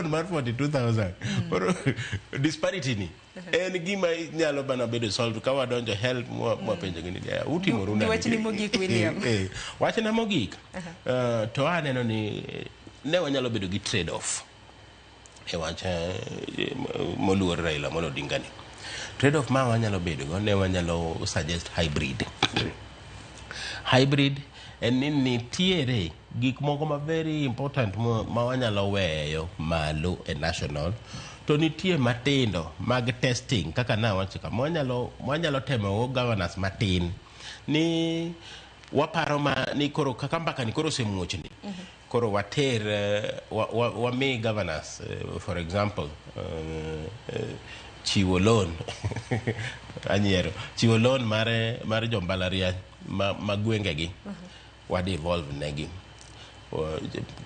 loan mar 42,000. Koro disparity ni en gima nyalo bana bedo solve ka wadonjo health mo penjo gini ya utimoru na. Wach ni mogik William. Wach na mogik. To aneno ni ne wanyalo bedo gi trade off. E wach moluor Raila Amolo Odinga ni. Trade off ma wanyalo bedo go ne wanyalo suggest hybrid. Hybrid en ni tiere gik moko ma very important ma wanyalo weyo malo e national to nitie matindo mag testing kaka na wacho kama wanyalo temo governors matin ni waparo ma ni koro kaka mbaka ni koro semuochni koro water wami governors for example chiwo loan anyiero chiwo loan mar jombalariany ma gwengegi wadi evolve negi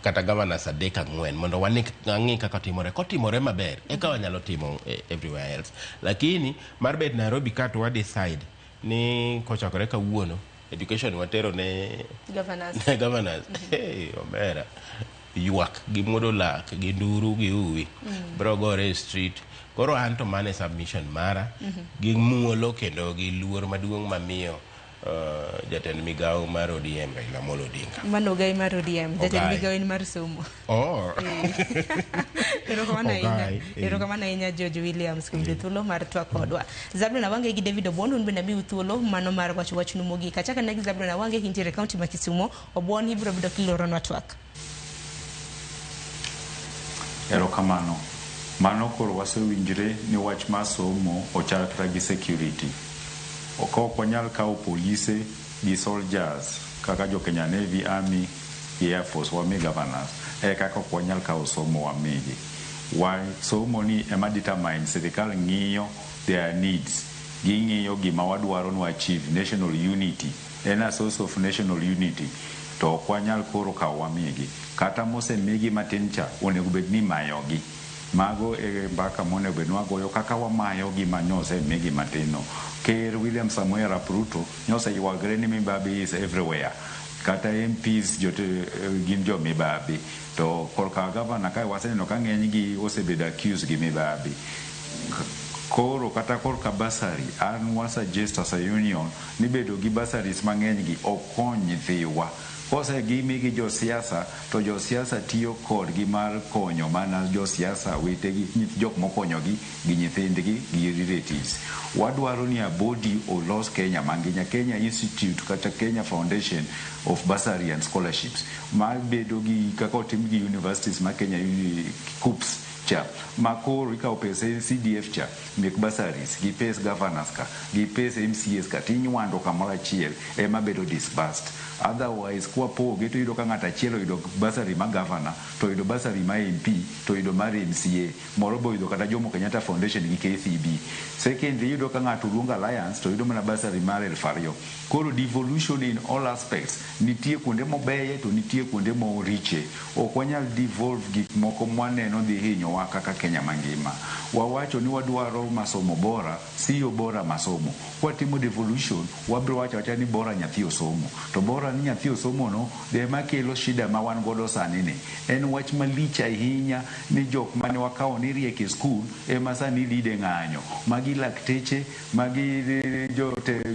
kata governors adek ang'wen mondo wang'i kaka timore kotimore maber eka wanyalo timo everywhere else lakini mar bet Nairobi ka to decide ni kochakore kawuono education watero ne governors hey omera yuak gi modo lak gi nduru gi uwi bro gore street koro anto mane submission mara gi muolo kendo gi luor maduong' mamiyo jatend migawo mar ODM Raila Amolo Odinga. Mano gai mar ODM, jatend migawo in mar somo. Oh. Erokamano ahinya George Williams kuom thuolo mar twak kodwa. Zablon Awange gi David Obuon un bende miu thuolo mano mar wach numogi. Kachaka negi Zablon Awange hintiere kaunti ma Kisumo, Obuon ibiro bido kiloro na twak. Erokamano. Mano koro wasewinjre ni wach ma somo ochakra gi security. Ok wanyal kawo polise gi soldiers kaka jo Kenya Navy, Army, Air Force wami governors kaka ok wanyal kawo somo wamigi. Why somo ni ema determine sirikal ng'iyo their needs, ging'iyo gima wadwaro no achieve national unity, en a source of national unity to ok wanyal koro kawo wamigi kata mosemigi matin cha onego bed ni mayogi. Mago mbaka mone benwa goyo kaka wamayo gima nyose migi matino. Ker William Samuel Ruto nyose yuagre ni mibabi is everywhere. Kata MPs jote ginjo mibabi. To korka gavana kai waseneno ka ng'eny gi osebedo accused gi mibabi. Koro kata korka basari an wasuggest as a union ni bedo gi basaris mang'eny gi okony thiwa. Kose gimi gi jo siasa to jo siasa tiyo kod gi mar konyo mana jo siasa wetegi jok mokonyogi gi nyithindgi gi relatives. Wadwaro ni a body olos Kenya manginya Kenya Institute kata Kenya Foundation of Bursary and Scholarships mar bedo gi kako tim gi universities ma Kenya KUPS cha makoro ikaw pesa CDF cha mek bursaries gi pes governors ka gi pes MCAs ka tinywando kamoro achiel ema bedo disbursed. Otherwise kwa po geto yudo ka ng'ata chielo yudo bursary ma governor to yudo bursary ma MP to yudo mar MCA morobo yudo kata Jomo Kenyatta Foundation gi KCB. Secondly yudo ka ng'ato luongo alliance to yudo mana bursary mar 2,000. Koro devolution in all aspects nitie kuonde mobeye to nitie kuonde moriche. Ok wanyal devolve gik moko mwaneno dhi hinyowa kaka Kenya mangima. Wawacho ni wadwaro masomo bora, siyo bora masomo. Kwa timo devolution wabro wacho ni bora nyathi osomo. To bora ni nyathi osomo no de makelo shida ma wan godo sani ni. En wach malich ahinya ni jok mane wakawo ni rieke school ema sani lide ng'anyo. Magi lakteche, magi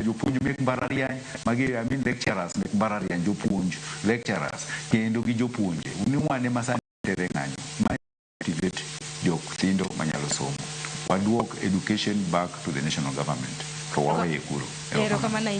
jopuonj mek mbalariany, magi lecturers mek mbalariany jopuonj, lecturers kendo gi jopuonje. Ni wane masani tere ng'anyo. Ma motivate jok thindo manyalo somo. Waduok education back to the national government. To wawe kuro. Erokamano